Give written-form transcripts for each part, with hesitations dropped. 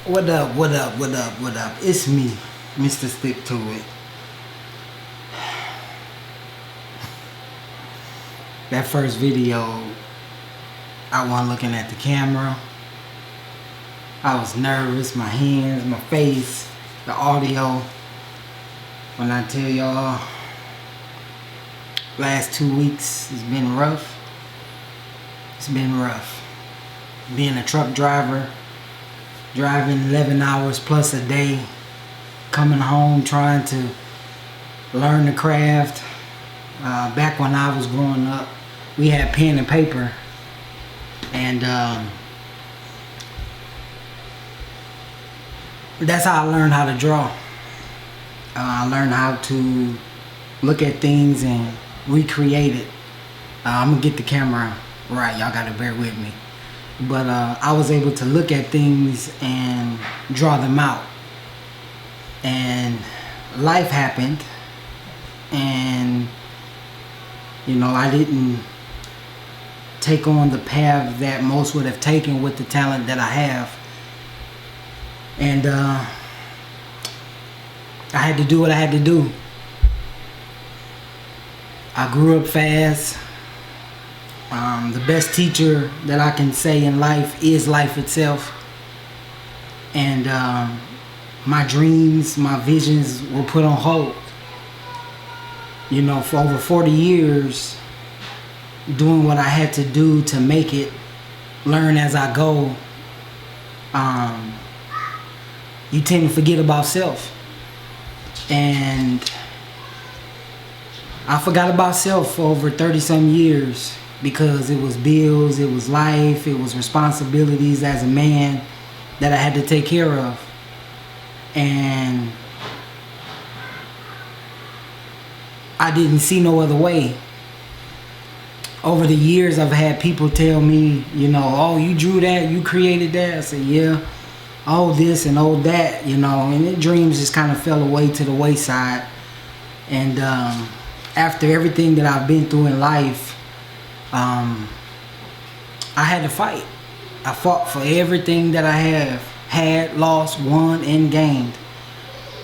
What up, what up, what up, what up? It's me, Mr. Stick to It. That first video, I wasn't looking at the camera. I was nervous, my hands, my face, the audio. When I tell y'all, last 2 weeks has been rough. It's been rough. Being a truck driver, driving 11 hours plus a day, coming home trying to learn the craft. Back when I was growing up, we had pen and paper, and that's how I learned how to draw. I learned how to look at things and recreate it. I'm gonna get the camera right, y'all gotta bear with me. But I was able to look at things and draw them out. And life happened, and you know, I didn't take on the path that most would have taken with the talent that I have. And I had to do what I had to do. I grew up fast. The best teacher that I can say in life is life itself. And my dreams, my visions were put on hold. You know, for over 40 years, doing what I had to do to make it, learn as I go. You tend to forget about self. And I forgot about self for over 30-some years. Because it was bills, it was life, it was responsibilities as a man that I had to take care of. And I didn't see no other way. Over the years, I've had people tell me, you know, oh, you drew that, you created that. I said, yeah, all this and all that, you know, and the dreams just kind of fell away to the wayside. And after everything that I've been through in life, I had to fight. I fought for everything that I have had, lost, won, and gained.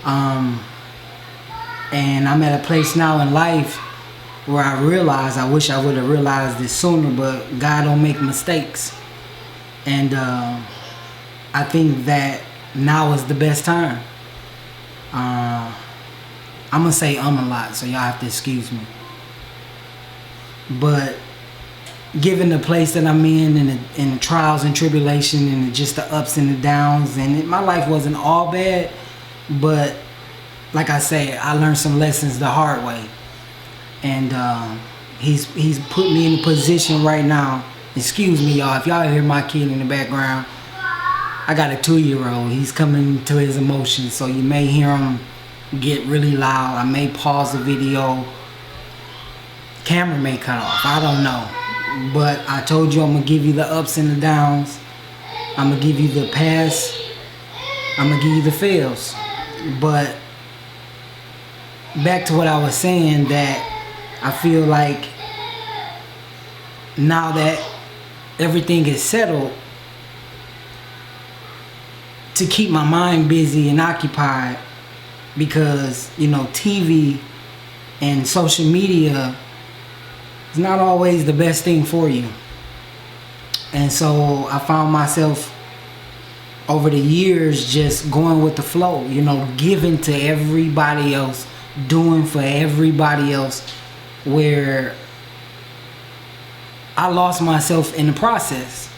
And I'm at a place now in life where I realize, I wish I would have realized this sooner, but God don't make mistakes. And I think that now is the best time. I'm gonna say a lot, so y'all have to excuse me. But given the place that I'm in, and the trials and tribulation, and just the ups and the downs, and my life wasn't all bad, but like I say, I learned some lessons the hard way. And he's put me in a position right now. Excuse me, y'all, if y'all hear my kid in the background. I got a 2-year-old. He's coming to his emotions, so you may hear him get really loud. I may pause the video. Camera may cut off. I don't know. But I told you I'm going to give you the ups and the downs. I'm going to give you the pass. I'm going to give you the fails. But back to what I was saying, that I feel like now that everything is settled, to keep my mind busy and occupied, because, you know, TV and social media is not always the best thing for you. And so I found myself over the years just going with the flow, you know, giving to everybody else, doing for everybody else, where I lost myself in the process.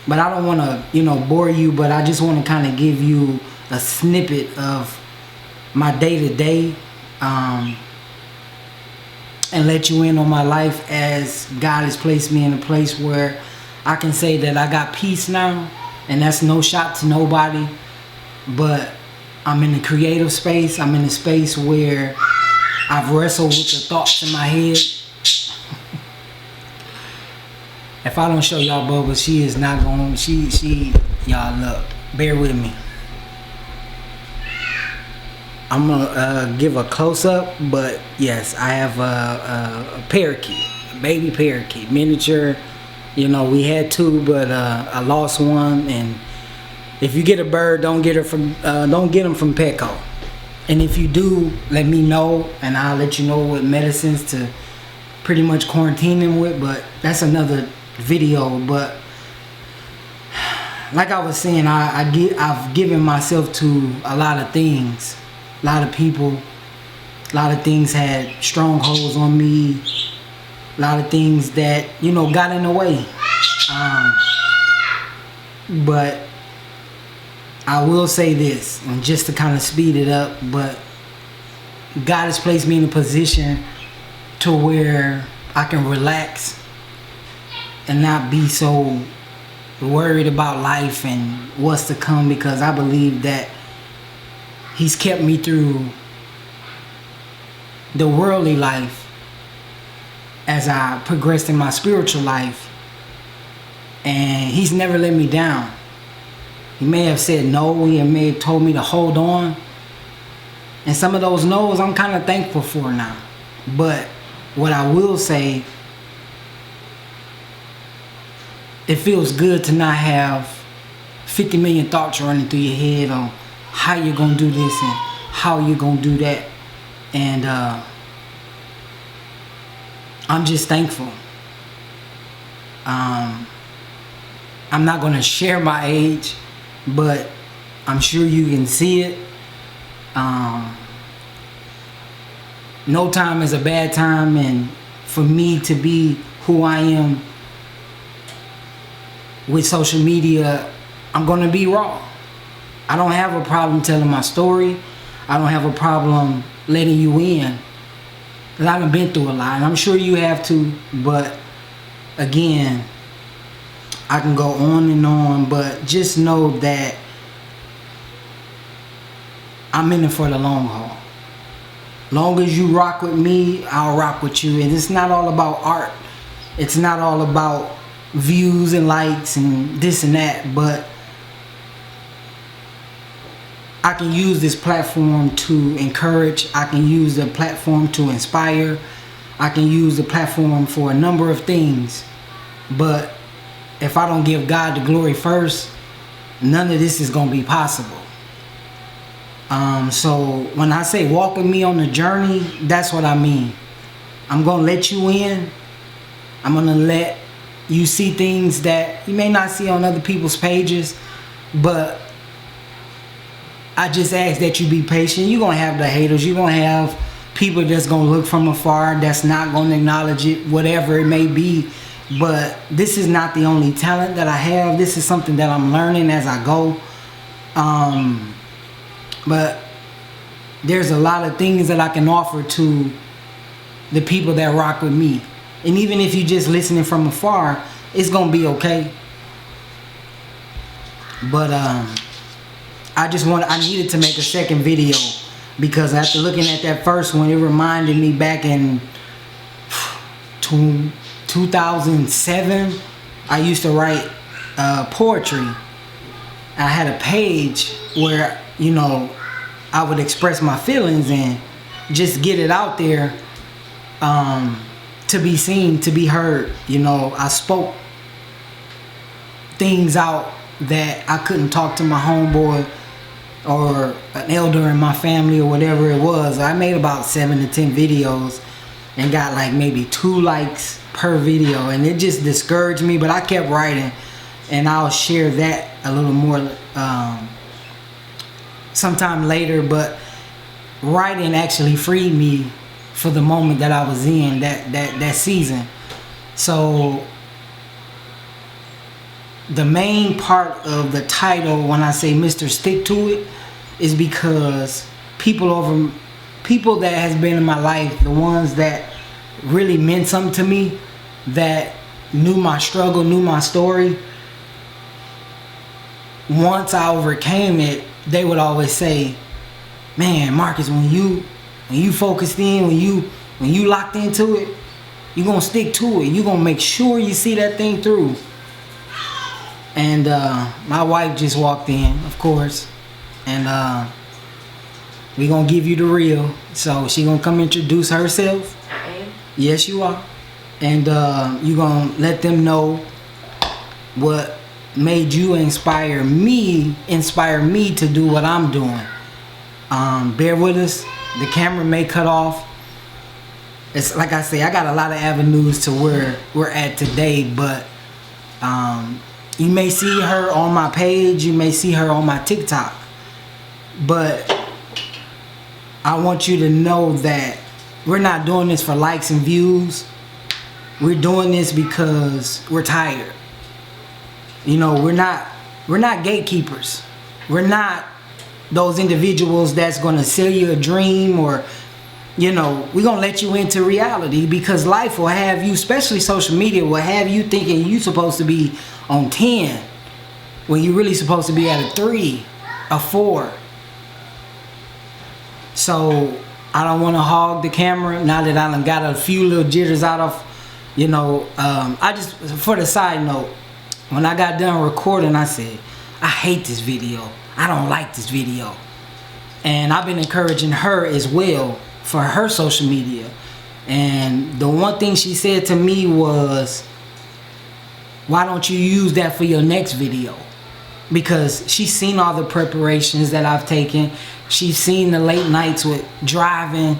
But I don't want to, you know, bore you, but I just want to kind of give you a snippet of my day-to-day, and let you in on my life, as God has placed me in a place where I can say that I got peace now. And that's no shot to nobody, but I'm in a creative space. I'm in a space where I've wrestled with the thoughts in my head. If I don't show y'all Bubba, she is not going, y'all look, bear with me. I'm gonna give a close-up, but yes, I have a parakeet, a baby parakeet, miniature. You know, we had two, but I lost one, and if you get a bird, don't get them from Petco. And if you do, let me know, and I'll let you know what medicines to pretty much quarantine them with. But that's another video. But like I was saying, I've given myself to a lot of things, a lot of people, a lot of things had strongholds on me, a lot of things that, you know, got in the way. But I will say this, and just to kind of speed it up, but God has placed me in a position to where I can relax and not be so worried about life and what's to come, because I believe that He's kept me through the worldly life as I progressed in my spiritual life, and He's never let me down. He may have said no, He may have told me to hold on, and some of those no's I'm kind of thankful for now. But what I will say, it feels good to not have 50 million thoughts running through your head on how you're gonna do this and how you're gonna do that. And I'm just thankful. I'm not gonna share my age, but I'm sure you can see it. No time is a bad time, and for me to be who I am with social media, I'm gonna be raw. I don't have a problem telling my story. I don't have a problem letting you in, because I've been through a lot, and I'm sure you have too. But again, I can go on and on, but just know that I'm in it for the long haul. Long as you rock with me, I'll rock with you. And it's not all about art. It's not all about views and likes and this and that, but I can use this platform to encourage. I can use the platform to inspire. I can use the platform for a number of things. But if I don't give God the glory first, none of this is going to be possible. So when I say walk with me on the journey, that's what I mean. I'm going to let you in. I'm going to let you see things that you may not see on other people's pages, but I just ask that you be patient. You're going to have the haters. You're going to have people that's going to look from afar, that's not going to acknowledge it, whatever it may be. But this is not the only talent that I have. This is something that I'm learning as I go. But there's a lot of things that I can offer to the people that rock with me. And even if you're just listening from afar, it's going to be okay. But I needed to make a second video, because after looking at that first one, it reminded me back in 2007, I used to write poetry. I had a page where, you know, I would express my feelings and just get it out there, to be seen, to be heard. You know, I spoke things out that I couldn't talk to my homeboy or an elder in my family or whatever it was. I made about 7 to 10 videos and got like maybe 2 likes per video, and it just discouraged me. But I kept writing, and I'll share that a little more sometime later. But writing actually freed me for the moment that I was in that season. So the main part of the title, when I say Mr. Stick to It, is because people that has been in my life, the ones that really meant something to me, that knew my struggle, knew my story, once I overcame it, they would always say, man, Marcus, when you focused in, when you locked into it, you're gonna stick to it. You're gonna make sure you see that thing through. And my wife just walked in, of course, and we gonna give you the real. So she gonna come introduce herself. I am? Yes, you are. And you gonna let them know what made you inspire me to do what I'm doing. Bear with us. The camera may cut off. It's like I say, I got a lot of avenues to where we're at today, but you may see her on my page, you may see her on my TikTok, but I want you to know that we're not doing this for likes and views. We're doing this because we're tired. You know, we're not gatekeepers. We're not those individuals that's gonna sell you a dream, or, you know, we're gonna let you into reality, because life will have you, especially social media, will have you thinking you supposed to be on 10 when you're really supposed to be at a 3, a 4. So I don't want to hog the camera now that I done got a few little jitters out of, you know. I just, for the side note, when I got done recording, I said, I hate this video. I don't like this video. And I've been encouraging her as well for her social media. And the one thing she said to me was, why don't you use that for your next video? Because she's seen all the preparations that I've taken. She's seen the late nights with driving,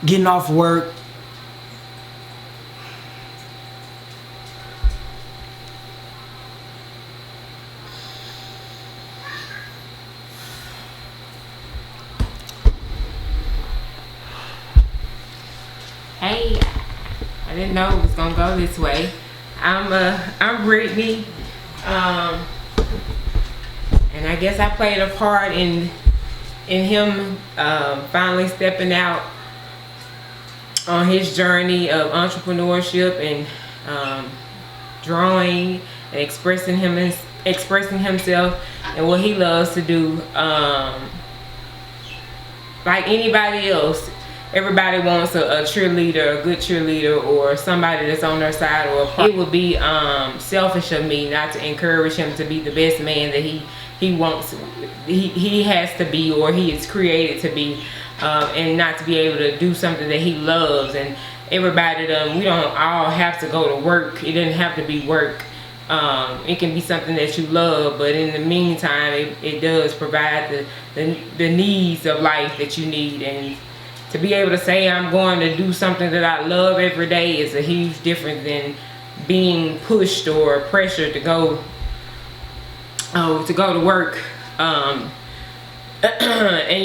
getting off work. Hey, I didn't know it was gonna go this way. I'm Brittany, and I guess I played a part in him finally stepping out on his journey of entrepreneurship and drawing and expressing himself and what he loves to do. Like anybody else, everybody wants a cheerleader, a good cheerleader, or somebody that's on their side, or it would be selfish of me not to encourage him to be the best man that he wants, he has to be, or he is created to be, and not to be able to do something that he loves. And everybody, we don't all have to go to work. It doesn't have to be work. It can be something that you love, but in the meantime, it does provide the needs of life that you need. And to be able to say I'm going to do something that I love every day is a huge difference than being pushed or pressured to go to work, and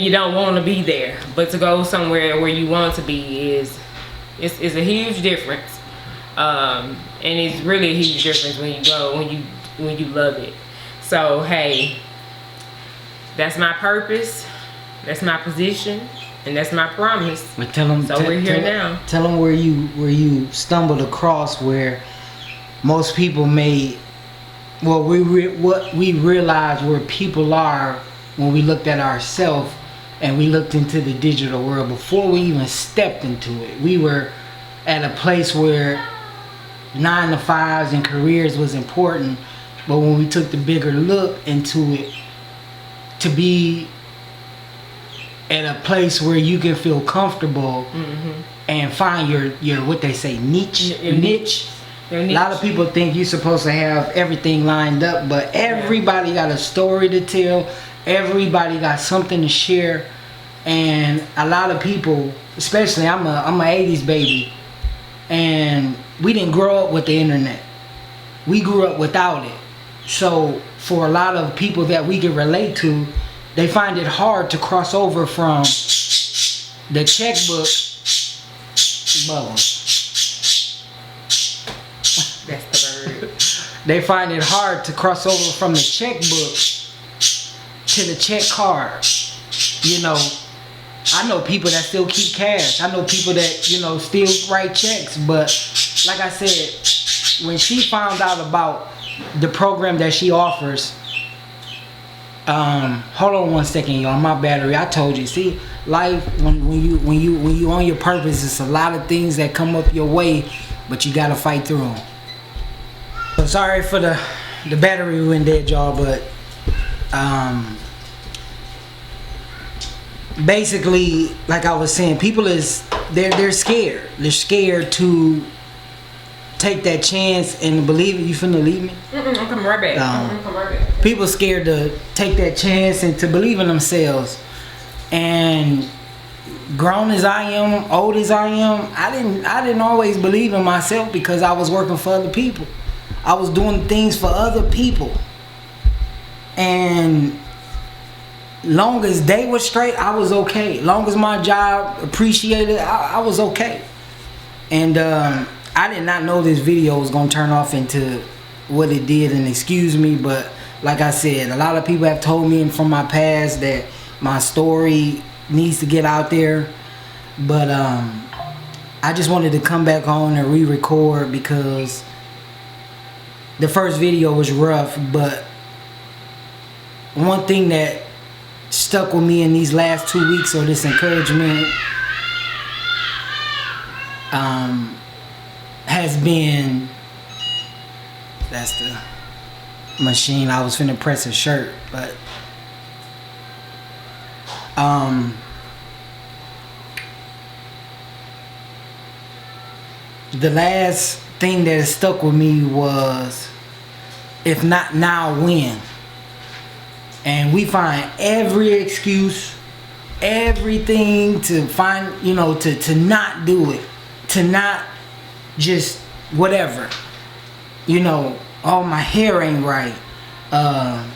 you don't want to be there. But to go somewhere where you want to be is a huge difference, and it's really a huge difference when you go when you love it. So hey, that's my purpose, that's my position, and that's my promise. But tell them, so we're here now. Tell them where you stumbled across where most people may, well, what we realized where people are when we looked at ourselves and we looked into the digital world. Before we even stepped into it, we were at a place where 9 to 5s and careers was important. But when we took the bigger look into it, to be at a place where you can feel comfortable and find your what they say, niche. A lot of people think you're supposed to have everything lined up, but everybody got a story to tell. Everybody got something to share. And a lot of people, especially I'm a 80s baby, and we didn't grow up with the internet. We grew up without it. So for a lot of people that we can relate to, they find it hard to cross over from the checkbook. That's the bird. They find it hard to cross over from the checkbook to the check card. You know, I know people that still keep cash. I know people that, you know, still write checks. But like I said, when she found out about the program that she offers, hold on one second, y'all. My battery. I told you. See, life when you on your purpose, it's a lot of things that come up your way, but you gotta fight through them. So sorry for the battery went dead, y'all. But basically, like I was saying, people they're scared. They're scared to take that chance and believe it. You finna leave me? I'm coming right back. I'm coming right back. People scared to take that chance and to believe in themselves. And grown as I am, old as I am, I didn't always believe in myself because I was working for other people. I was doing things for other people. And long as they were straight, I was okay. Long as my job appreciated, I was okay. And I did not know this video was gonna turn off into what it did, and excuse me, but like I said, a lot of people have told me from my past that my story needs to get out there. But I just wanted to come back on and re-record because the first video was rough, but one thing that stuck with me in these last 2 weeks, or this encouragement, has been, that's the machine. I was finna press a shirt, but the last thing that has stuck with me was, if not now, when? And we find every excuse, everything to find, you know, to not do it, to not just whatever. You know, oh, my hair ain't right.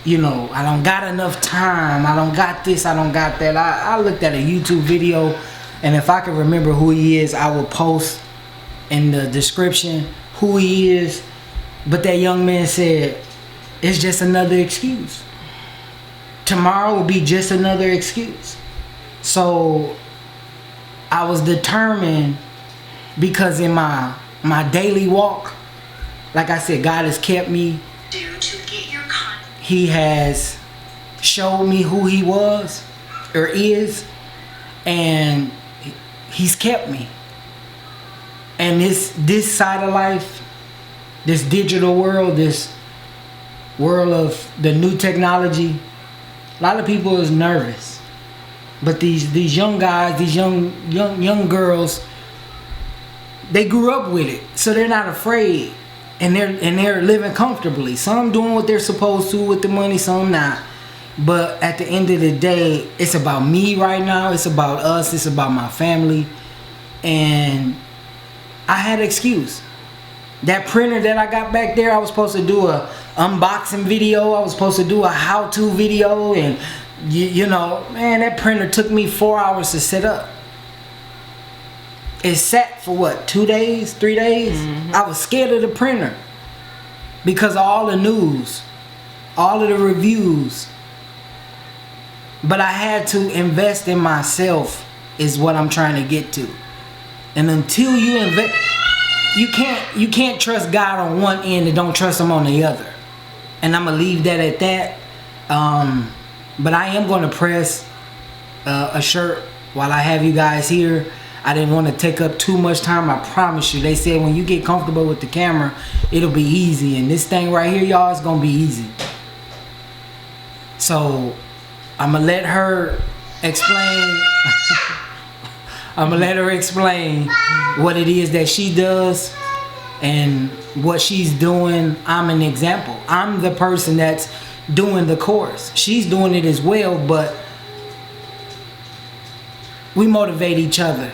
You know, I don't got enough time. I don't got this, I don't got that. I looked at a YouTube video, and if I can remember who he is, I will post in the description who he is. But that young man said, it's just another excuse. Tomorrow will be just another excuse. So I was determined, because in my daily walk, like I said, God has kept me. He has showed me who he was or is, and he's kept me. And this side of life, this digital world, this world of the new technology, a lot of people is nervous. But these young guys, these young girls, they grew up with it, so they're not afraid, and they're living comfortably. Some doing what they're supposed to with the money, some not. But at the end of the day, it's about me right now. It's about us. It's about my family. And I had an excuse. That printer that I got back there, I was supposed to do a unboxing video. I was supposed to do a how-to video, and you know, man, that printer took me 4 hours to set up. It sat for what, 2 days, 3 days? Mm-hmm. I was scared of the printer because of all the news, all of the reviews. But I had to invest in myself, is what I'm trying to get to. And until you invest, you can't trust God on one end and don't trust him on the other. And I'm gonna leave that at that. But I am gonna press a shirt while I have you guys here. I didn't want to take up too much time. I promise you. They said when you get comfortable with the camera, it'll be easy. And this thing right here, y'all, is gonna be easy. So I'm gonna let her explain. I'm gonna let her explain what it is that she does and what she's doing. I'm an example. I'm the person that's doing the course. She's doing it as well, but we motivate each other.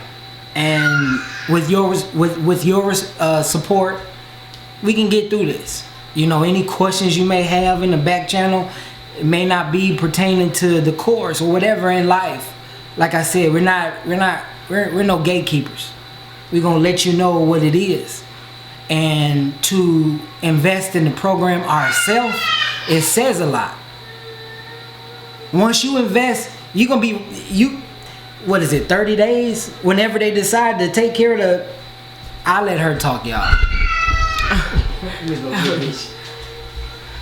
And with your support, we can get through this. You know, any questions you may have in the back channel, it may not be pertaining to the course or whatever in life. Like I said, we're no gatekeepers. We're gonna let you know what it is. And to invest in the program ourselves, it says a lot. Once you invest, you're gonna be, what is it, 30 days? Whenever they decide to take care of the, I'll let her talk, y'all.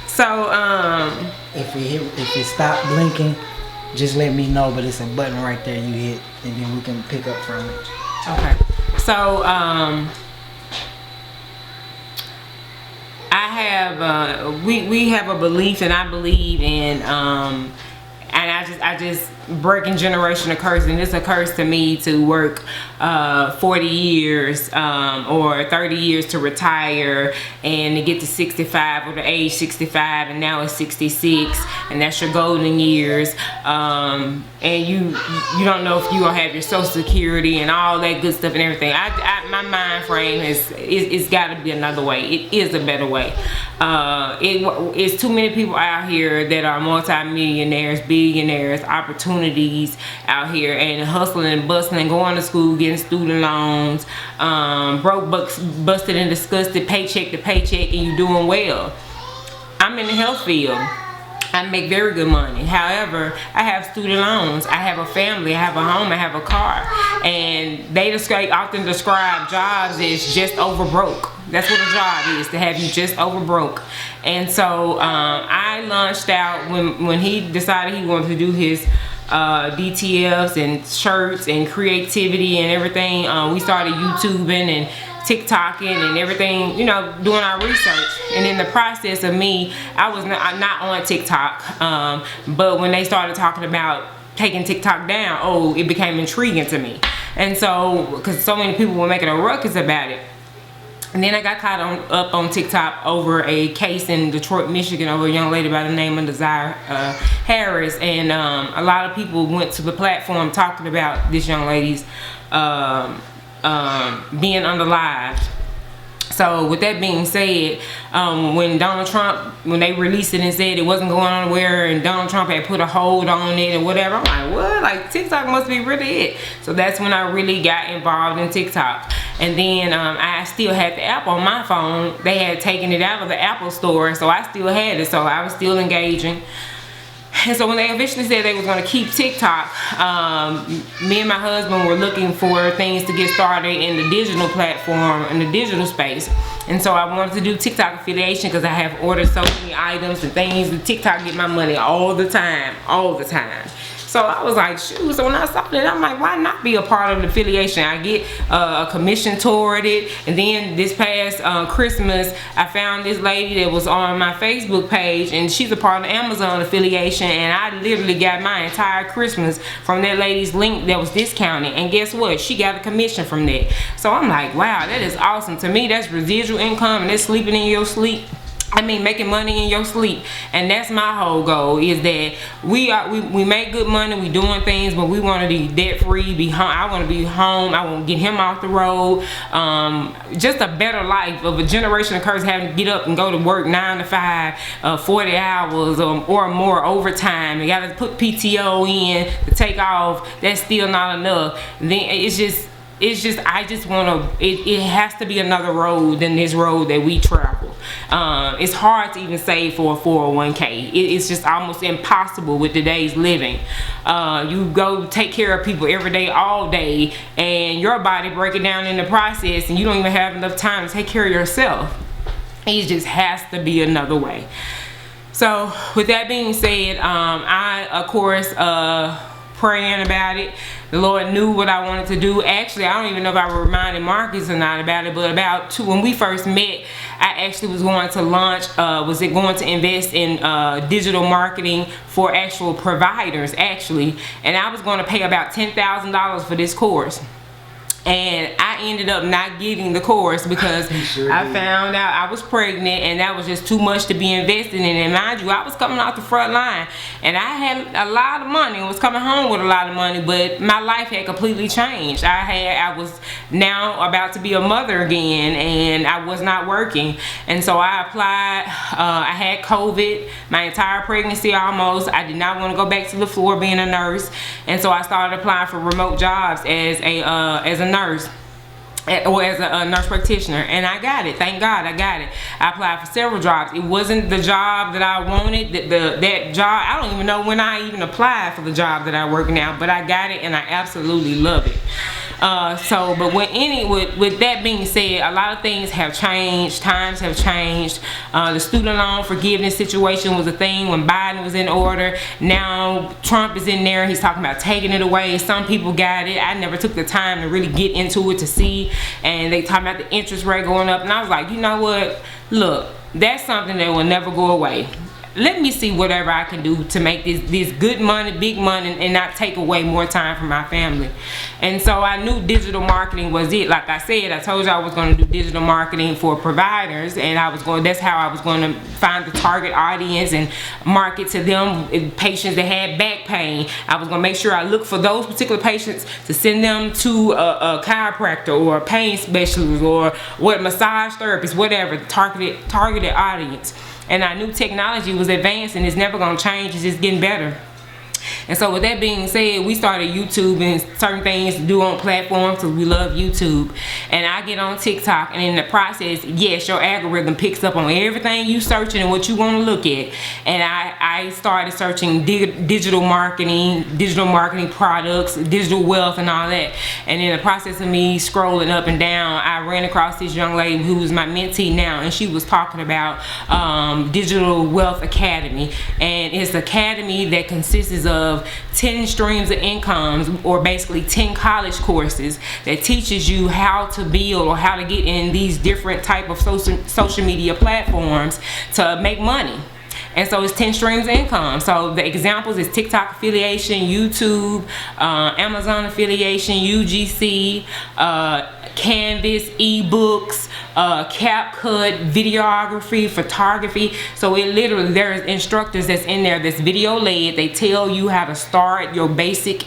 So, if it stop blinking, just let me know, but it's a button right there you hit, and then we can pick up from it. Okay. So, I have, we have a belief, and I believe in, And I just breaking generational curse, and it's a curse to me to work 40 years or 30 years to retire and to get to 65 or the age 65, and now it's 66, and that's your golden years. And you don't know if you gonna have your Social Security and all that good stuff and everything. My mind frame it's got to be another way. It is a better way. It's too many people out here that are multi-millionaires, billionaires, opportunities out here, and hustling and bustling, going to school, getting student loans, broke, busted and disgusted, paycheck to paycheck, and you doing well. I'm in the health field. I make very good money. However, I have student loans. I have a family. I have a home. I have a car. And they often describe jobs as just over broke. That's what a job is, to have you just over broke. And so I launched out when he decided he wanted to do his DTFs and shirts and creativity and everything. We started YouTubing and TikToking and everything, you know, doing our research. And in the process of me, I was not on TikTok, but when they started talking about taking TikTok down, it became intriguing to me. And so, because so many people were making a ruckus about it. And then I got caught up on TikTok over a case in Detroit, Michigan, over a young lady by the name of Desire Harris. And a lot of people went to the platform talking about this young lady's being unalived. So with that being said, when Donald Trump, when they released it and said it wasn't going anywhere, and Donald Trump had put a hold on it and whatever, I'm like, what? Like, TikTok must be really it. So that's when I really got involved in TikTok. And then I still had the app on my phone. They had taken it out of the Apple store, so I still had it. So I was still engaging. And so when they officially said they were going to keep TikTok, me and my husband were looking for things to get started in the digital platform, in the digital space. And so I wanted to do TikTok affiliation because I have ordered so many items and things, and TikTok get my money all the time, all the time. So I was like, shoot. So when I saw that, I'm like, why not be a part of the affiliation? I get a commission toward it. And then this past Christmas, I found this lady that was on my Facebook page, and she's a part of the Amazon affiliation. And I literally got my entire Christmas from that lady's link that was discounted. And guess what? She got a commission from that. So I'm like, wow, that is awesome. To me, that's residual income, and that's sleeping in your sleep. I mean, making money in your sleep. And that's my whole goal, is that we make good money, we doing things, but we want to be debt free, be home. I want to be home. I want to get him off the road. Just a better life of a generation of curse, having to get up and go to work 9 to 5, 40 hours or more overtime. You got to put PTO in to take off. That's still not enough. Then it's just I just want to, it has to be another road than this road that we travel. It's hard to even save for a 401k. It's just almost impossible with today's living. You go take care of people every day, all day, and your body breaking down in the process, and you don't even have enough time to take care of yourself. It just has to be another way. So with that being said, I of course praying about it. The Lord knew what I wanted to do. Actually, I don't even know if I reminded Marcus or not about it, but when we first met, I actually was going to launch, going to invest in digital marketing for actual providers, actually. And I was going to pay about $10,000 for this course. And I ended up not getting the course because I found out I was pregnant, and that was just too much to be invested in. And mind you, I was coming off the front line, and I had a lot of money and was coming home with a lot of money, but my life had completely changed. I was now about to be a mother again, and I was not working. And so I applied. I had COVID my entire pregnancy almost. I did not want to go back to the floor being a nurse, and so I started applying for remote jobs as a nurse, or as a nurse practitioner, and I got it. Thank God I got it. I applied for several jobs. It wasn't the job that I wanted. That job, I don't even know when I even applied for the job that I work now, but I got it, and I absolutely love it. But with that being said, a lot of things have changed. Times have changed. The student loan forgiveness situation was a thing when Biden was in order. Now Trump is in there. He's talking about taking it away. Some people got it. I never took the time to really get into it to see. And they talking about the interest rate going up. And I was like, you know what? Look, that's something that will never go away. let me see whatever I can do to make this good money, big money, and not take away more time from my family. And so I knew digital marketing was it. Like I said, I told you I was going to do digital marketing for providers, and that's how I was going to find the target audience and market to them, patients that had back pain. I was going to make sure I look for those particular patients to send them to a chiropractor or a pain specialist or massage therapist, whatever, targeted audience. And I knew technology was advancing. It's never going to change. It's just getting better. And so with that being said, we started YouTube and certain things to do on platforms because we love YouTube. And I get on TikTok, and in the process, yes, your algorithm picks up on everything you searching and what you want to look at. And I started searching digital marketing products, digital wealth, and all that. And in the process of me scrolling up and down, I ran across this young lady who is my mentee now, and she was talking about Digital Wealth Academy. And it's an academy that consists of 10 streams of incomes, or basically 10 college courses that teaches you how to build or how to get in these different type of social media platforms to make money. And so it's 10 streams of income. So the examples is TikTok affiliation, YouTube, Amazon affiliation, UGC, Canvas, ebooks, CapCut, videography, photography. So it literally, there's instructors that's in there that's video led. They tell you how to start the basic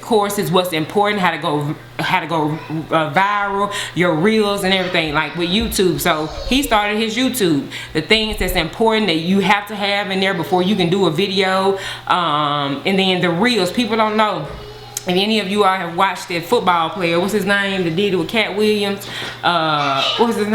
courses, what's important, how to go viral, your reels and everything, like with YouTube. So he started his YouTube, the things that's important that you have to have in there before you can do a video, and then the reels. People don't know. If any of you all have watched that football player, what's his name, that did it with Cat Williams, what was his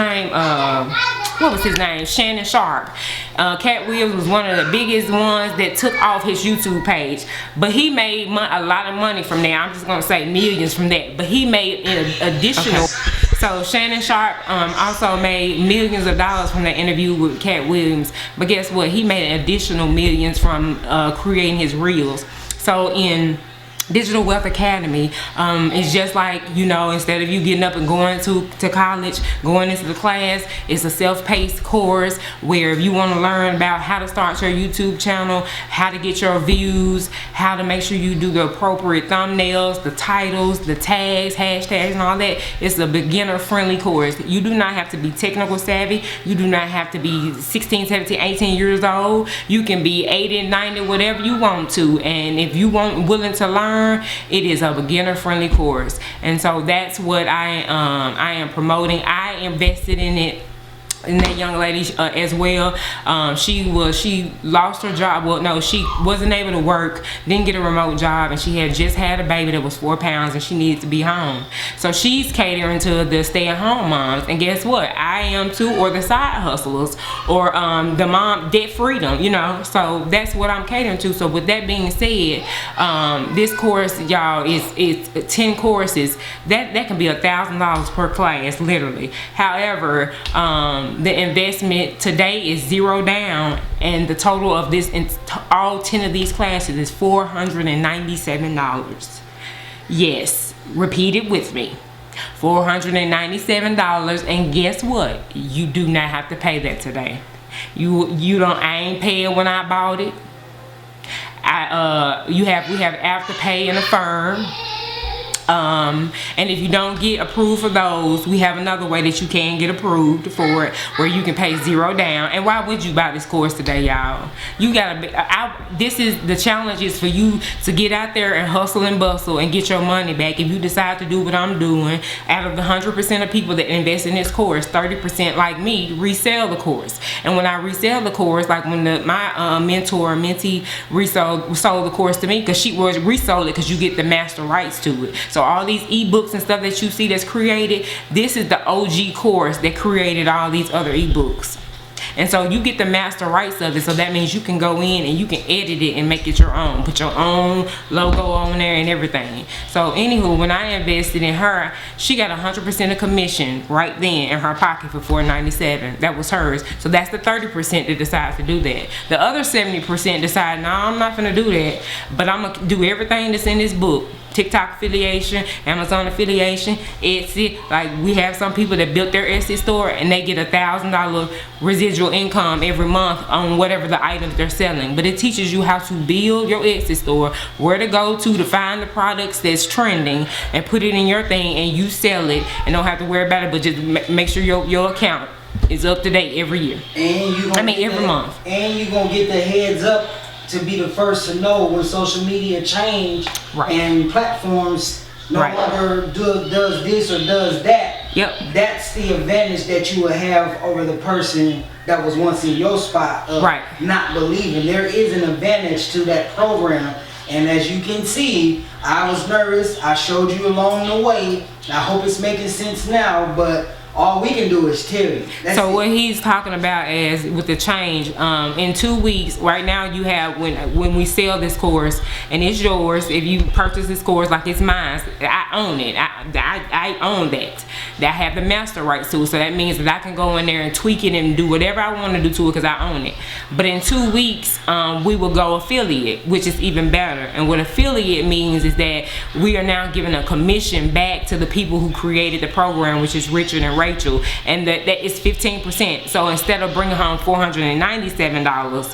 name, Shannon Sharp. Cat Williams was one of the biggest ones that took off his YouTube page, but he made a lot of money from that. I'm just gonna say millions from that, but he made an additional. Okay. So Shannon Sharp also made millions of dollars from that interview with Cat Williams, but guess what? He made an additional millions from creating his reels. So in Digital Wealth Academy, it's just like, you know, instead of you getting up and going to college, going into the class, it's a self-paced course where if you want to learn about how to start your YouTube channel, how to get your views, how to make sure you do the appropriate thumbnails, the titles, the tags, hashtags, and all that, it's a beginner-friendly course. You do not have to be technical savvy. You do not have to be 16, 17, 18 years old. You can be 80, 90, whatever you want to. And if you willing to learn, it is a beginner-friendly course, and so that's what I am promoting. I invested in it. And that young lady as well, she lost her job. Well, no, she wasn't able to work, didn't get a remote job, and she had just had a baby that was 4 pounds, and she needed to be home. So she's catering to the stay-at-home moms, and guess what? I am too, or the side hustlers, or the mom debt freedom, you know. So that's what I'm catering to. So with that being said, this course, y'all, is 10 courses. That can be $1,000 per class, literally. However, the investment today is $0 down, and the total of this, all 10 of these classes, is $497. Yes, repeat it with me. $497, and guess what? You do not have to pay that today. I ain't paying when I bought it. We have Afterpay and Affirm. And if you don't get approved for those, we have another way that you can get approved for it, where you can pay $0 down. And why would you buy this course today, y'all? You gotta this is the challenge, is for you to get out there and hustle and bustle and get your money back. If you decide to do what I'm doing, out of the 100% of people that invest in this course, 30%, like me, resell the course. And when I resell the course, like when my mentor or mentee sold the course to me, because she was resold it because you get the master rights to it. So all these ebooks and stuff that you see that's created, this is the OG course that created all these other ebooks. And so you get the master rights of it, so that means you can go in and you can edit it and make it your own, put your own logo on there and everything. So anywho, when I invested in her, she got 100% of commission right then in her pocket for $497. That was hers. So that's the 30% that decides to do that. The other 70% decide, no, I'm not gonna do that, but I'm gonna do everything that's in this book. TikTok affiliation, Amazon affiliation, Etsy. Like, we have some people that built their Etsy store and they get $1,000 residual income every month on whatever the items they're selling. But it teaches you how to build your Etsy store, where to go to find the products that's trending and put it in your thing, and you sell it and don't have to worry about it, but just make sure your account is up to date every year. And every month. And you're gonna get the heads up to be the first to know when social media change, right, and platforms no right, longer does this or does that. Yep. That's the advantage that you will have over the person that was once in your spot of right, not believing. There is an advantage to that program. And as you can see, I was nervous. I showed you along the way. I hope it's making sense now, but all we can do is tell you. So what he's talking about is with the change, in 2 weeks, right now you have, when we sell this course, and it's yours, if you purchase this course, like it's mine, I own it. I own that. I have the master rights to it. So that means that I can go in there and tweak it and do whatever I want to do to it because I own it. But in 2 weeks, we will go affiliate, which is even better. And what affiliate means is that we are now giving a commission back to the people who created the program, which is Richard and Rachel, and that is 15%. So instead of bringing home $497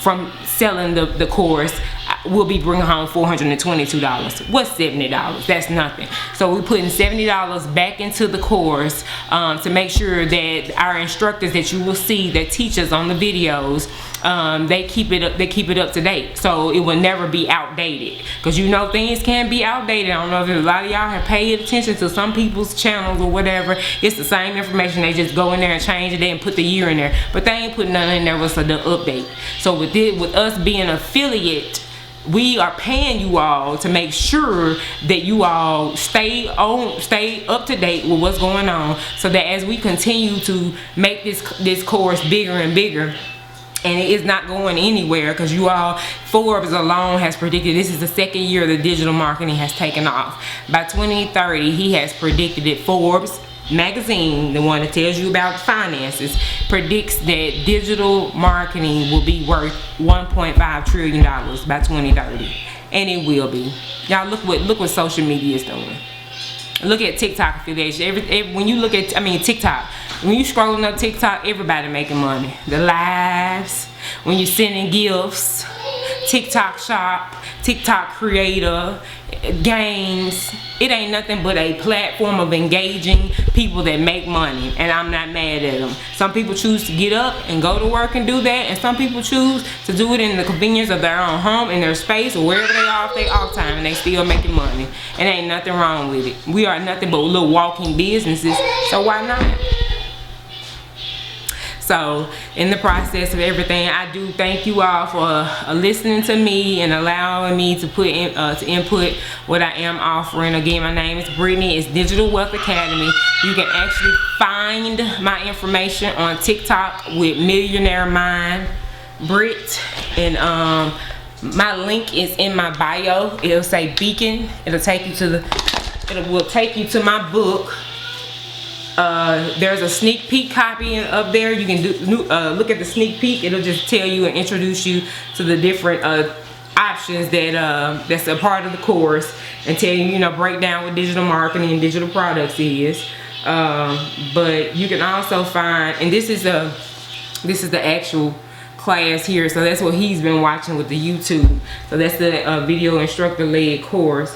from selling the course, we'll be bringing home $422. What's $70? That's nothing. So we're putting $70 back into the course to make sure that our instructors that you will see that teach us on the videos, they keep it up to date, so it will never be outdated. Because you know things can be outdated. I don't know if a lot of y'all have paid attention to some people's channels or whatever. It's the same information. They just go in there and change it and put the year in there, but they ain't putting nothing in there with the update. So with us being an affiliate, we are paying you all to make sure that you all stay up to date with what's going on, so that as we continue to make this course bigger and bigger, and it is not going anywhere, because you all, Forbes alone has predicted this is the second year that digital marketing has taken off. By 2030, he has predicted it. Forbes magazine, the one that tells you about finances, predicts that digital marketing will be worth $1.5 trillion by 2030, and it will be. Y'all look what social media is doing. Look at TikTok affiliation. When you look at, TikTok, when you scrolling up TikTok, everybody making money. The lives, when you're sending gifts, TikTok shop, TikTok creator, games. It ain't nothing but a platform of engaging people that make money, and I'm not mad at them. Some people choose to get up and go to work and do that, and some people choose to do it in the convenience of their own home, in their space, or wherever they are if they off time, and they still making money. And ain't nothing wrong with it. We are nothing but little walking businesses, so why not? So in the process of everything, I do thank you all for listening to me and allowing me to put in, to input what I am offering. Again, my name is Brittany. It's Digital Wealth Academy. You can actually find my information on TikTok with Millionaire Mind Brit, and my link is in my bio. It'll say Beacon. It'll take you to my book. There's a sneak peek copy up there. You can look at the sneak peek. It'll just tell you and introduce you to the different options that's a part of the course, and tell you, break down what digital marketing and digital products is. But you can also find, and this is the actual class here. So that's what he's been watching with the YouTube. So that's the video instructor led course.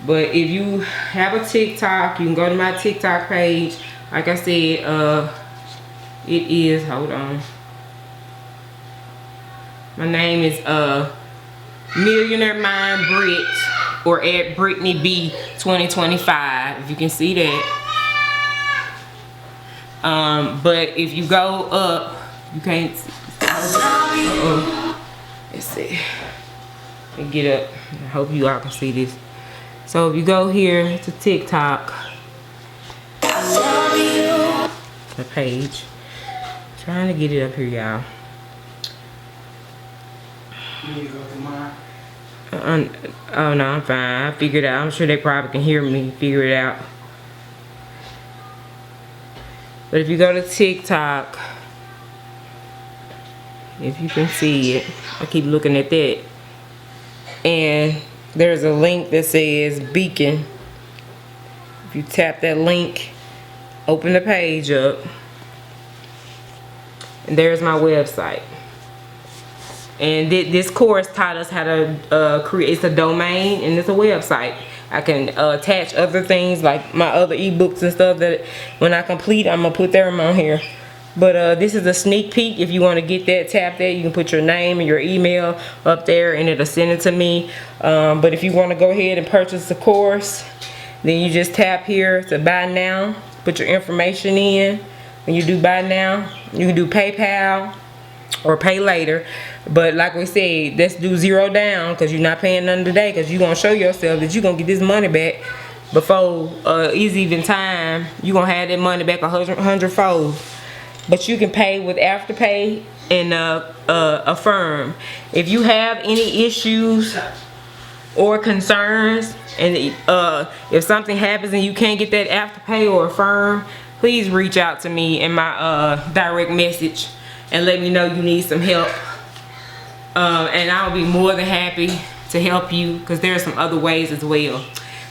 But if you have a TikTok, you can go to my TikTok page. Like I said, it is, hold on. My name is Millionaire Mind Brit, or at Brittany B 2025, if you can see that. But if you go up, you can't see. Let's see. Let me get up. I hope you all can see this. So if you go here to TikTok, the page, trying to get it up here, y'all. You go to mine. Oh no, I'm fine. I figured it out. I'm sure they probably can hear me figure it out. But if you go to TikTok, if you can see it, I keep looking at that, and there's a link that says Beacon. If you tap that link, open the page up, and there's my website. And this course taught us how to create. It's a domain and it's a website. I can attach other things like my other ebooks and stuff that when I complete, I'm gonna put them on here. But this is a sneak peek. If you want to get that, tap that. You can put your name and your email up there and it'll send it to me. But if you want to go ahead and purchase the course, then you just tap here to buy now. Put your information in. When you do buy now, you can do PayPal or pay later. But like we said, let's do 0 down because you're not paying nothing today, because you're going to show yourself that you're going to get this money back before it's even time. You're going to have that money back 100-fold. But you can pay with Afterpay and Affirm. If you have any issues or concerns, and if something happens and you can't get that Afterpay or Affirm, please reach out to me in my direct message and let me know you need some help. And I'll be more than happy to help you, because there are some other ways as well.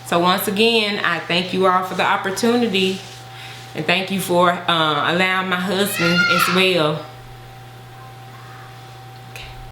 So once again, I thank you all for the opportunity, and thank you for allowing my husband as well